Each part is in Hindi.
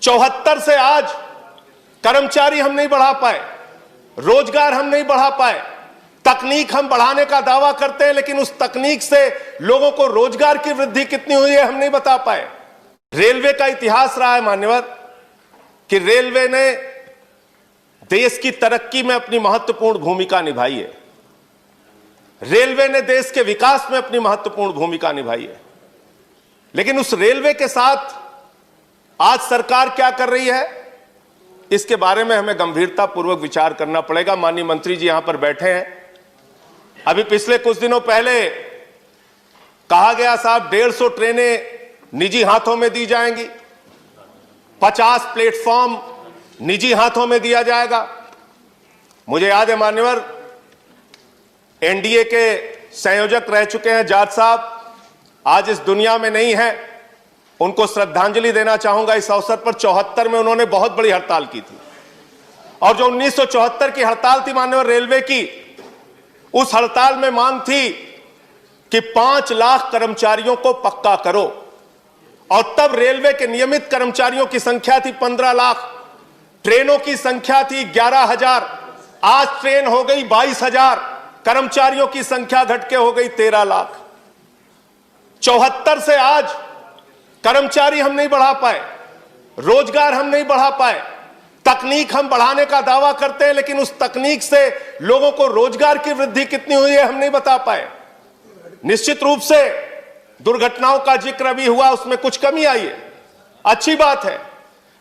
74 से आज कर्मचारी हम नहीं बढ़ा पाए, रोजगार हम नहीं बढ़ा पाए। तकनीक हम बढ़ाने का दावा करते हैं, लेकिन उस तकनीक से लोगों को रोजगार की वृद्धि कितनी हुई है हम नहीं बता पाए। रेलवे का इतिहास रहा है मान्यवर कि रेलवे ने देश की तरक्की में अपनी महत्वपूर्ण भूमिका निभाई है, रेलवे ने देश के विकास में अपनी महत्वपूर्ण भूमिका निभाई है। लेकिन उस रेलवे के साथ आज सरकार क्या कर रही है, इसके बारे में हमें गंभीरतापूर्वक विचार करना पड़ेगा। माननीय मंत्री जी यहां पर बैठे हैं। अभी पिछले कुछ दिनों पहले कहा गया साहब 150 ट्रेनें निजी हाथों में दी जाएंगी, 50 प्लेटफॉर्म निजी हाथों में दिया जाएगा। मुझे याद है मान्यवर, एनडीए के संयोजक रह चुके हैं जाट साहब, आज इस दुनिया में नहीं है, उनको श्रद्धांजलि देना चाहूंगा इस अवसर पर। 74 में उन्होंने बहुत बड़ी हड़ताल की थी, और जो 1974 की हड़ताल थी मान्यवर रेलवे की, उस हड़ताल में मांग थी कि 5 लाख कर्मचारियों को पक्का करो, और तब रेलवे के नियमित कर्मचारियों की संख्या थी 15 लाख, ट्रेनों की संख्या थी 11,000, आज ट्रेन हो गई 22,000, कर्मचारियों की संख्या घट के हो गई 13 लाख। 74 से आज कर्मचारी हम नहीं बढ़ा पाए, रोजगार हम नहीं बढ़ा पाए। तकनीक हम बढ़ाने का दावा करते हैं, लेकिन उस तकनीक से लोगों को रोजगार की वृद्धि कितनी हुई है हम नहीं बता पाए। निश्चित रूप से दुर्घटनाओं का जिक्र अभी हुआ, उसमें कुछ कमी आई है, अच्छी बात है,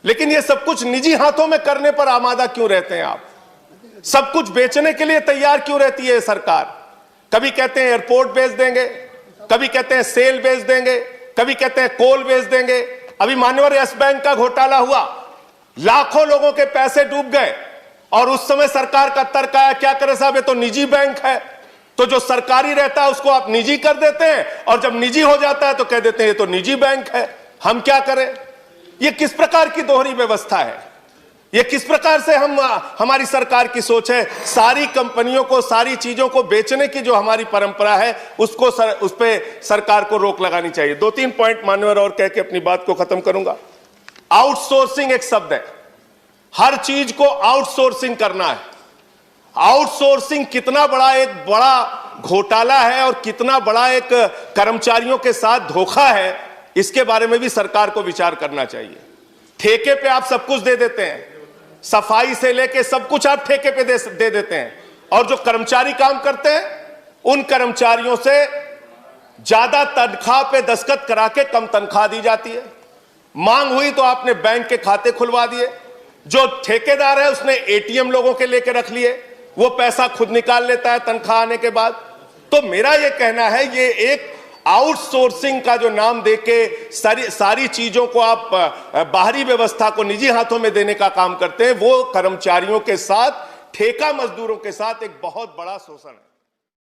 लेकिन ये सब कुछ निजी हाथों में करने पर आमादा क्यों रहते हैं आप? सब कुछ बेचने के लिए तैयार क्यों रहती है सरकार? कभी कहते हैं एयरपोर्ट बेच देंगे, कभी कहते हैं सेल बेच देंगे, कभी कहते हैं कोल बेच देंगे। अभी मान्यवर यस बैंक का घोटाला हुआ, लाखों लोगों के पैसे डूब गए, और उस समय सरकार का तर्क आया क्या करें साहब, ये तो निजी बैंक है, तो जो सरकारी रहता है उसको आप निजी कर देते हैं, और जब निजी हो जाता है तो कह देते हैं ये तो निजी बैंक है, हम क्या करें? ये किस प्रकार की दोहरी व्यवस्था है? ये किस प्रकार से हमारी सरकार की सोच है? सारी कंपनियों को, सारी चीजों को बेचने की जो हमारी परंपरा है, उसको उस पे सरकार को रोक लगानी चाहिए। 2-3 पॉइंट मान्यवर और कह के अपनी बात को खत्म करूंगा। आउटसोर्सिंग एक शब्द है, हर चीज को आउटसोर्सिंग करना है। आउटसोर्सिंग कितना बड़ा घोटाला है और कितना बड़ा एक कर्मचारियों के साथ धोखा है, इसके बारे में भी सरकार को विचार करना चाहिए। ठेके पे आप सब कुछ दे देते हैं, सफाई से लेके सब कुछ आप ठेके पे दे देते हैं, और जो कर्मचारी काम करते हैं उन कर्मचारियों से ज्यादा तनख्वाह पे दस्तखत करा के कम तनख्वाह दी जाती है। मांग हुई तो आपने बैंक के खाते खुलवा दिए, जो ठेकेदार है उसने एटीएम लोगों के लेके रख लिए, वो पैसा खुद निकाल लेता है तनख्वाह आने के बाद। तो मेरा ये कहना है, ये एक आउटसोर्सिंग का जो नाम देके सारी चीजों को आप बाहरी व्यवस्था को निजी हाथों में देने का काम करते हैं, वो कर्मचारियों के साथ, ठेका मजदूरों के साथ एक बहुत बड़ा शोषण है।